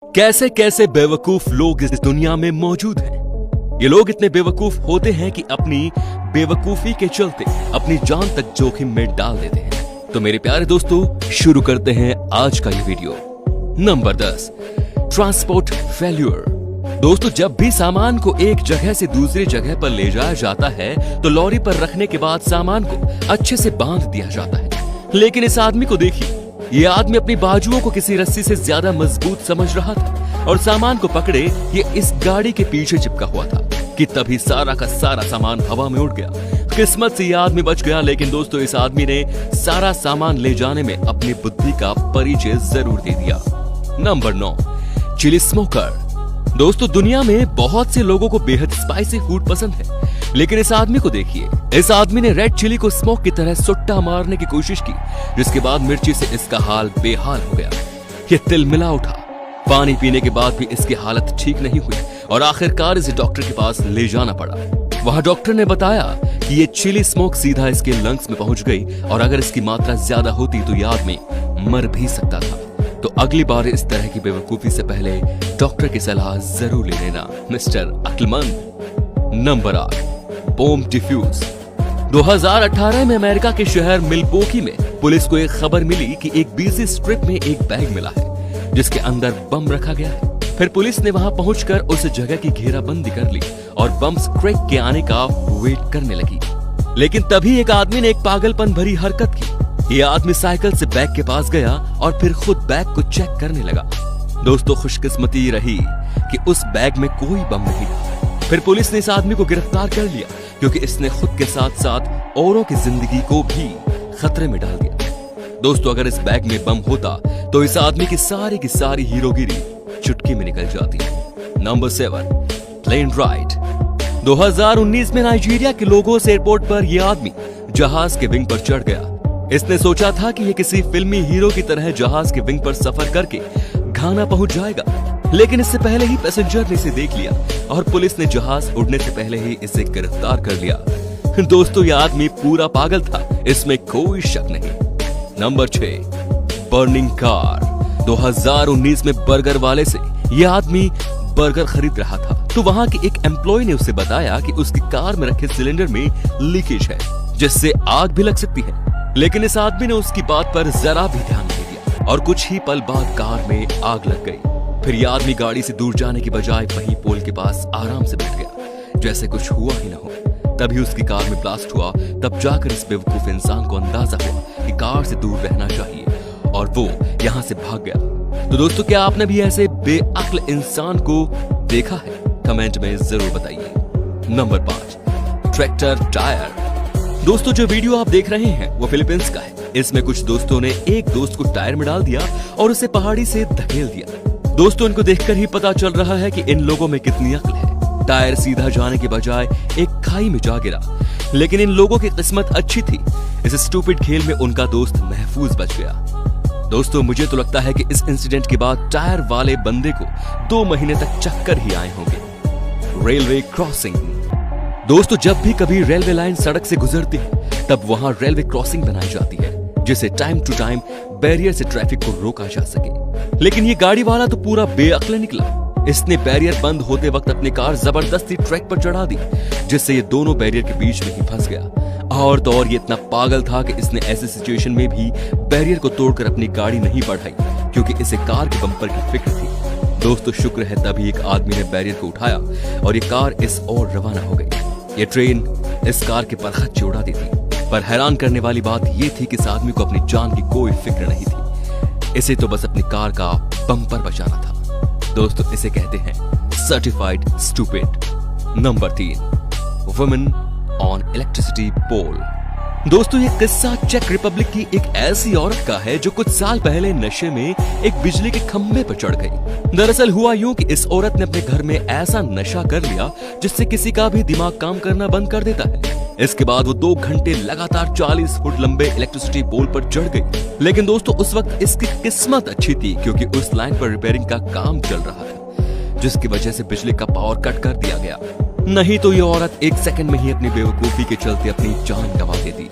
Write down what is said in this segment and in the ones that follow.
कैसे कैसे बेवकूफ लोग इस दुनिया में मौजूद हैं। ये लोग इतने बेवकूफ होते हैं कि अपनी बेवकूफी के चलते अपनी जान तक जोखिम में डाल देते हैं। तो मेरे प्यारे दोस्तों, शुरू करते हैं आज का ये वीडियो। Number 10, transport failure. दोस्तों, जब भी सामान को एक जगह से दूसरी जगह पर ले जाया जाता है तो लॉरी पर रखने के बाद सामान को अच्छे से बांध दिया जाता है, लेकिन इस आदमी को देखिए। ये आदमी अपनी बाजुओं को किसी रस्सी से ज्यादा मजबूत समझ रहा था और सामान को पकड़े ये इस गाड़ी के पीछे चिपका हुआ था कि तभी सारा का सारा सामान हवा में उड़ गया। किस्मत से ये आदमी बच गया, लेकिन दोस्तों इस आदमी ने सारा सामान ले जाने में अपनी बुद्धि का परिचय जरूर दे दिया। Number 9, chili smoker. दोस्तों, दुनिया में बहुत से लोगों को बेहद स्पाइसी फूड पसंद है, लेकिन इस आदमी को देखिए। इस आदमी ने रेड चिली को स्मोक की तरह सुट्टा मारने की कोशिश की, जिसके बाद मिर्ची से इसका हाल बेहाल हो गया। ये तिलमिला उठा। पानी पीने के बाद भी इसकी हालत ठीक नहीं हुई और आखिरकार इसे डॉक्टर के पास ले जाना पड़ा। वहां डॉक्टर ने बताया कि ये चिली स्मोक सीधा इसके लंग्स में पहुंच गई और अगर इसकी मात्रा ज्यादा होती तो ये आदमी मर भी सकता था। तो अगली बार इस तरह की बेवकूफी से पहले डॉक्टर की सलाह जरूर ले लेना, मिस्टर अक्लमंद। Number 8, bomb defuse. 2018 में अमेरिका के शहर मिल्वॉकी में पुलिस को एक खबर मिली कि एक बिजी स्ट्रिप में एक बैग मिला है जिसके अंदर बम रखा गया है। फिर पुलिस ने वहां पहुंचकर उस जगह की घेराबंदी कर ली और बम स्क्रेक के आने का वेट करने लगी। लेकिन तभी एक आदमी ने एक पागलपन भरी हरकत की। ये आदमी साइकिल से बैग के पास गया और फिर खुद बैग को चेक करने लगा। दोस्तों, खुशकिस्मती रही कि उस बैग में कोई बम नहीं था। फिर पुलिस ने इस आदमी को गिरफ्तार कर लिया क्योंकि इसने खुद के साथ साथ औरों की जिंदगी को भी खतरे में डाल दिया। दोस्तों, अगर इस बैग में बम होता तो इस आदमी की सारी हीरोगिरी चुटकी में निकल जाती। Number 7, plane ride. 2019 में नाइजीरिया के लोगोस एयरपोर्ट पर यह आदमी जहाज के विंग पर चढ़ गया। इसने सोचा था कि ये किसी फिल्मी हीरो की तरह जहाज के विंग पर सफर करके घाना पहुंच जाएगा, लेकिन इससे पहले ही पैसेंजर ने इसे देख लिया और पुलिस ने जहाज उड़ने से पहले ही इसे गिरफ्तार कर लिया। दोस्तों, यह आदमी पूरा पागल था, इसमें कोई शक नहीं। Number 6, burning car. 2019 में बर्गर वाले से यह आदमी बर्गर खरीद रहा था तो वहां के एक एम्प्लॉय ने उसे बताया कि उसकी कार में रखे सिलेंडर में लीकेज है जिससे आग भी लग सकती है। लेकिन इस आदमी ने उसकी बात पर जरा भी ध्यान नहीं दिया और कुछ ही पल बाद कार में आग लग गई। फिर यह आदमी गाड़ी से दूर जाने की बजाय वहीं पोल के पास आराम से बैठ गया जैसे कुछ हुआ ही ना हो। तभी उसकी कार में ब्लास्ट हुआ। तब जाकर इस बेवकूफ इंसान को अंदाजा हुआ कि कार से दूर रहना चाहिए और वो यहाँ से भाग गया। तो दोस्तों, क्या आपने भी ऐसे बेअक्ल इंसान को देखा है? कमेंट में जरूर बताइए। Number 5, tractor tyre. दोस्तों, जो वीडियो आप देख रहे हैं वो फिलीपींस का है। इसमें कुछ दोस्तों ने एक दोस्त को टायर में डाल दिया और उसे पहाड़ी से धकेल दिया। दोस्तों, इनको देखकर ही पता चल रहा है कि इन लोगों में कितनी अक्ल है। टायर सीधा जाने के बजाय एक खाई में जा गिरा, लेकिन इन लोगों की किस्मत अच्छी थी। इस स्टूपिड खेल में उनका दोस्त महफूज बच गया। दोस्तों, मुझे तो लगता है कि इस इंसिडेंट के बाद टायर वाले बंदे को 2 महीने तक चक्कर ही आए होंगे। Railway crossing. दोस्तों, जब भी कभी रेलवे लाइन सड़क से गुजरती है तब वहां रेलवे क्रॉसिंग बनाई जाती है जिसे टाइम टू टाइम बैरियर से ट्रैफिक को रोका जा सके। लेकिन ये गाड़ी वाला तो पूरा बेअक्ल निकला। इसने बैरियर बंद होते वक्त अपनी कार जबरदस्ती ट्रैक पर चढ़ा दी जिससे ये दोनों बैरियर के बीच में ही फंस गया। और तो और ये इतना पागल था कि इसने ऐसे सिचुएशन में भी बैरियर को तोड़कर अपनी गाड़ी नहीं बढ़ाई क्योंकि इसे कार के बम्पर की फिक्र थी। दोस्तों, शुक्र है तभी एक आदमी ने बैरियर को उठाया और ये कार इस ओर रवाना हो गई। ये ट्रेन इस कार के परखच्चे उड़ा दी थी। पर हैरान करने वाली बात यह थी कि इस आदमी को अपनी जान की कोई फिक्र नहीं थी। इसे तो बस अपनी कार का बम्पर बचाना था। दोस्तों, इसे कहते हैं certified stupid. Number 3, women on electricity pole. दोस्तों, ये किस्सा चेक रिपब्लिक की एक ऐसी औरत का है जो कुछ साल पहले नशे में एक बिजली के खंभे पर चढ़ गई। दरअसल हुआ यूं कि इस औरत ने अपने घर में ऐसा नशा कर लिया जिससे किसी का भी दिमाग काम करना बंद कर देता है। इसके बाद वो 2 घंटे लगातार 40 फुट लंबे इलेक्ट्रिसिटी पोल पर चढ़ गई। लेकिन दोस्तों, उस वक्त इसकी किस्मत अच्छी थी क्योंकि उस लाइन पर रिपेयरिंग का काम चल रहा था जिसकी वजह से बिजली का पावर कट कर दिया गया। नहीं तो ये औरत 1 सेकंड में ही अपनी बेवकूफी के चलते अपनी जान गंवा देती।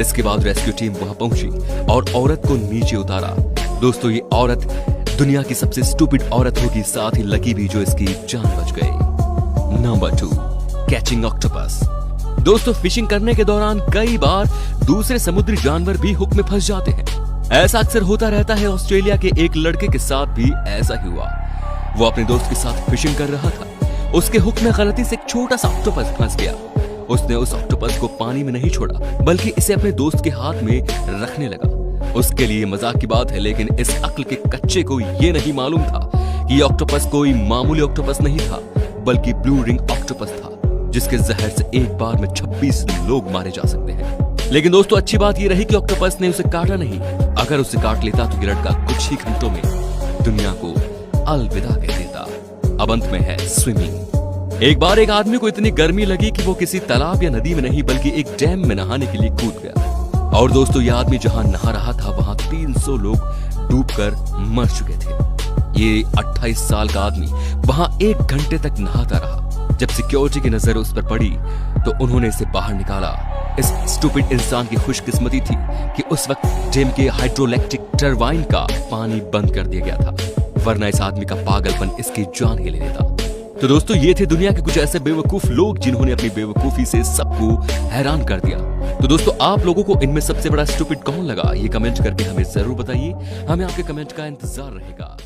इसके बाद रेस्क्यू टीम वहां पहुंची और औरत को नीचे उतारा। दोस्तों, ये औरत दुनिया की सबसे स्टूपिड औरत होगी, साथ ही लकी भी, जो इसकी जान बच गई। Number 2, catching octopus. दोस्तों, फिशिंग करने के दौरान कई बार दूसरे समुद्री जानवर भी हुक में फंस जाते हैं। ऐसा अक्सर होता रहता है। ऑस्ट्रेलिया के एक लड़के के साथ भी ऐसा ही हुआ। वो अपने दोस्त के साथ फिशिंग कर रहा था। उसके हुक में गलती से एक छोटा सा ऑक्टोपस फंस गया। उसने उस ऑक्टोपस को पानी में नहीं छोड़ा, बल्कि इसे अपने दोस्त के हाथ में रखने लगा। उसके लिए मजाक की बात है, लेकिन इस अक्ल के कच्चे को ये नहीं मालूम था कि ये ऑक्टोपस कोई मामूली ऑक्टोपस नहीं था, बल्कि ब्लू रिंग ऑक्टोपस था, जिसके जहर से एक बार में 26 लोग मारे जा सकते हैं। लेकिन दोस्तों, अच्छी बात यह रही कि ऑक्टोपस ने उसे काटा नहीं। अगर उसे काट लेता तो ये लड़का कुछ ही घंटों में दुनिया को अलविदा कह देता। अब अंत में है स्विमिंग। एक बार एक आदमी को इतनी गर्मी लगी कि वो किसी तालाब या नदी में नहीं, बल्कि एक डैम में नहाने के लिए कूद गया। और दोस्तों, यह आदमी जहां नहा रहा था, वहां 300 लोग डूबकर मर चुके थे। ये 28 साल का आदमी वहां 1 घंटे तक नहाता रहा। जब सिक्योरिटी की नजर उस पर पड़ी तो उन्होंने इसे बाहर निकाला। इस स्टूपिड इंसान की खुशकिस्मती थी कि उस वक्त डैम के हाइड्रोइलेक्ट्रिक टरबाइन का पानी बंद कर दिया गया था, वरना इस आदमी का पागलपन इसकी जान ही ले लेता। तो दोस्तों, ये थे दुनिया के कुछ ऐसे बेवकूफ लोग जिन्होंने अपनी बेवकूफी से सबको हैरान कर दिया। तो दोस्तों, आप लोगों को इनमें सबसे बड़ा स्टूपिड कौन लगा, ये कमेंट करके हमें जरूर बताइए। हमें आपके कमेंट का इंतजार रहेगा।